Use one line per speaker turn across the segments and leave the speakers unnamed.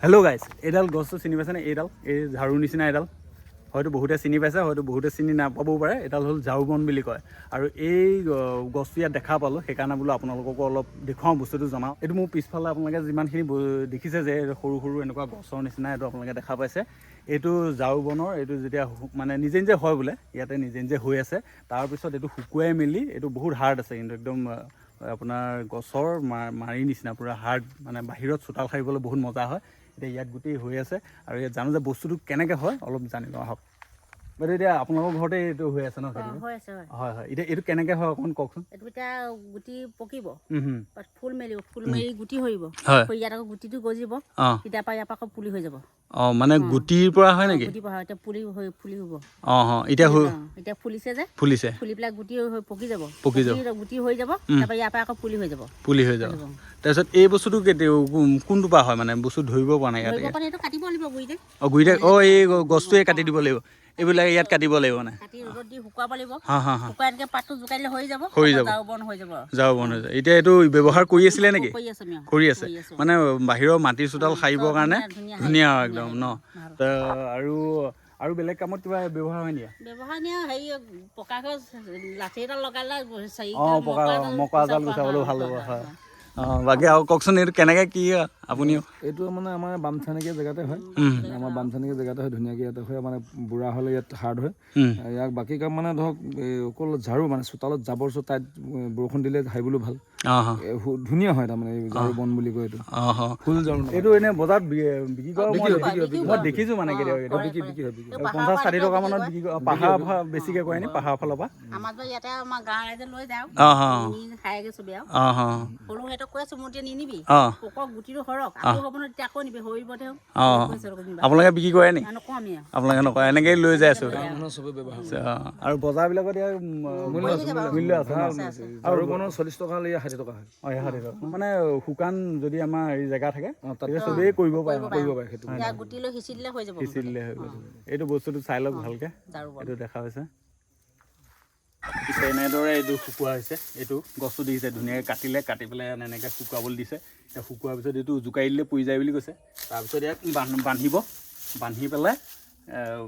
Hello' guys, এইডাল গছটো চিনি পাইছেনে? এইডাল এই ঝাৰু নিচিনা এডাল হয়তো বহুতে চিনি পাইছে, হয়তো বহুতে চিনি নাপাবও পাৰে। এডাল হ'ল ঝাৰু বন বুলি কয়। আৰু এই গছটো ইয়াত দেখা পালোঁ, সেইকাৰণে বোলো আপোনালোককো অলপ দেখুৱাওঁ, বস্তুটো জনাওঁ। এইটো মোৰ পিছফালে আপোনালোকে যিমানখিনি দেখিছে যে সৰু সৰু এনেকুৱা গছৰ নিচিনা, এইটো আপোনালোকে দেখা পাইছে। এইটো ঝাৰু বনৰ, এইটো যেতিয়া মানে নিজে নিজে হয় বোলে, ইয়াতে নিজে নিজে হৈ আছে। তাৰপিছত এইটো শুকুৱাই মেলি, এইটো বহুত হাৰ্ড আছে কিন্তু একদম আপোনাৰ গছৰ মাৰি নিচিনা পূৰা হাৰ্ড, মানে বাহিৰত চোতাল সাৰিবলৈ বহুত মজা হয়। এতিয়া ইয়াত গোটেই হৈ আছে আৰু ইয়াত জানো যে বস্তুটো কেনেকৈ হয় অলপ জানি লওঁ আহক। বাইদেউ এতিয়া আপোনালোকৰ ঘৰতে এইটো হৈ আছে ন?
হৈ আছে
হয় হয়। এতিয়া এইটো কেনেকৈ হয় অকণমান কওকচোন।
এইটো এতিয়া গুটি পকিব, ফুল মেলি গুটি সৰিব,
হয়,
ইয়াত আকৌ গুটিটো গজিব, তেতিয়া পৰা ইয়াৰ পৰা আকৌ পুলি হৈ যাব।
মানে গুটিৰ পৰা হয় নেকি?
গুটিৰ পৰা এতিয়া পুলি হ'ব। এতিয়া ফুলিছে যে, ফুলি পেলাই গুটি পকি যাব, গুটি হৈ যাব, তাৰপৰা ইয়াৰ পৰা আকৌ পুলি হৈ যাব।
তাৰপিছত এই বস্তুটো কোনটো পৰা হয় মানে বস্তু ধৰিব পৰা নাই?
ধৰিব পৰা এইটো কাটিব লাগিব গুৰিতে।
গুৰিতে এই গছটোৱে কাটি দিব লাগিব, এইবিলাক ইয়াত কাটিব লাগিব মানে।
কাটি ৰ'দত দি শুকুৱাব লাগিব, শুকুৱাই এনেকৈ পাতটো জোকাই দিলে হৈ যাব, ঝাৰু বন হৈ যাব।
ঝাৰু বন হৈ যায়। এতিয়া এইটো ব্যৱহাৰ কৰি আছিলে নেকি? কৰি আছে
আছো।
মানে বাহিৰৰ মাটি চোতাল সাৰিবৰ কাৰণে ধুনীয়া একদম ন? আৰু বেলেগ কামত কিবা ব্যৱহাৰ হয় নেকি?
ব্যৱহাৰ নিয়ে হেৰি পকা গছ লাঠি এডাল লগালে
মকা জাল গুচাবলৈ ভাল হ'ব। হয়। বাকী আৰু কওকচোন, এইটো কেনেকৈ কি আপুনিও?
এইটো মানে আমাৰ বামচানেকীয়া জেগাতে হয়, আমাৰ বামচানেকীয়া জেগাতে হয়, ধুনীয়াকৈ ইয়াতে হয়, মানে বুঢ়া হ'লে ইয়াত হাৰ্ড হয়। ইয়াক বাকী কাম মানে ধৰক অকল ঝাৰু, মানে চোতালত জাবৰ টাইত বৰষুণ দিলে সাৰিবলৈ ভাল, ধুনীয়া হয় তাৰমানে। এই ঝাৰু বন বুলি কয় এইটো, ফুল ঝাৰু।
এইটো এনেই বজাৰত বিক্ৰী কৰা মই দেখিছোঁ মানে কেতিয়াবা
বিক্ৰী হয়।
50-60 টকা মানত বিক্ৰী কৰে। পাহাৰ বেছিকৈ কৰে নি? পাহাৰৰ ফালৰ পৰা
আমাৰ ইয়াতে আমাৰ গাঁৱৰ ৰাইজে লৈ যাওঁ, খাইগে চবে আৰু সৰু সিহঁতক কৈ আছো, মোৰ এতিয়া নিনিবি, পকৰ গুটিটো সৰক, আকৌ হ'ব নহয়, তেতিয়া আকৌ নিবি, সৰিবতে।
আপোনালোকে বিক্ৰী কৰে নি?
নকওঁ আমি
আপোনালোকে নকৰে, এনেকৈ লৈ যায় আছোঁ।
চবে ব্যৱহাৰ
আৰু বজাৰবিলাকত মূল্য আছে
আৰু 40 টকা হ'লে 60 টকা হয়।
60 টকা মানে শুকান যদি আমাৰ হেৰি জেগা থাকে তেতিয়া চবেই কৰিব পাৰে
সেইটো।
গুটি লৈ সিঁচি দিলে হৈ যাব।
সিঁচি দিলে হৈ গৈছে। এইটো বস্তুটো চাই লওক ভালকৈ, এইটো দেখা হৈছে। এনেদৰে এইটো শুকোৱা হৈছে। এইটো গছটো দিছে ধুনীয়াকৈ কাটি পেলাই এনেকৈ শুকুৱাবলৈ দিছে। এতিয়া শুকোৱাৰ পিছত এইটো জোকাৰি দিলে পুৰি যায় বুলি কৈছে। তাৰপিছত ইয়াক বান্ধি পেলাই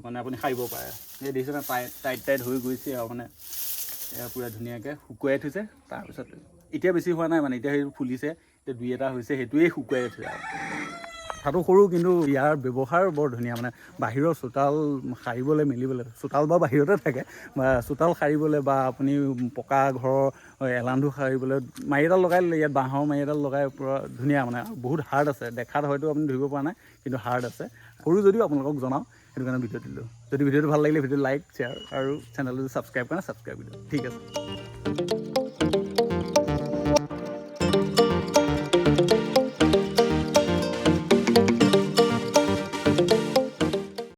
মানে আপুনি সাৰিব পাৰে। এই দেখিছেনে টাইট হৈ গৈছে আৰু মানে পূৰা ধুনীয়াকৈ শুকুৱাই থৈছে। তাৰপিছত এতিয়া বেছি হোৱা নাই মানে, এতিয়া সেইটো ফুলিছে, এতিয়া 2-এটা হৈছে, সেইটোৱেই শুকুৱাই থৈছে আৰু। কথাটো সৰু কিন্তু ইয়াৰ ব্যৱহাৰ বৰ ধুনীয়া। মানে বাহিৰৰ চোতাল সাৰিবলৈ মেলিবলৈ, চোতাল বা বাহিৰতে থাকে, বা চোতাল সাৰিবলৈ বা আপুনি পকা ঘৰৰ এলান্ধু সাৰিবলৈ মাৰি এডাল লগাই দিলে, ইয়াত বাঁহৰ মাৰি এডাল লগাই পূৰা ধুনীয়া মানে। বহুত হাৰ্ড আছে, দেখাত হয়তো আপুনি ধৰিব পৰা নাই কিন্তু হাৰ্ড আছে। সৰু যদিও আপোনালোকক জনাওঁ, সেইটো কাৰণে ভিডিঅ' দিলোঁ। যদি ভিডিঅ'টো ভাল লাগিলে ভিডিঅ'টো লাইক, শ্বেয়াৰ আৰু চেনেলটো ছাবস্ক্ৰাইব কৰে ছাবস্ক্ৰাইব কৰি দিয়ক। ঠিক আছে।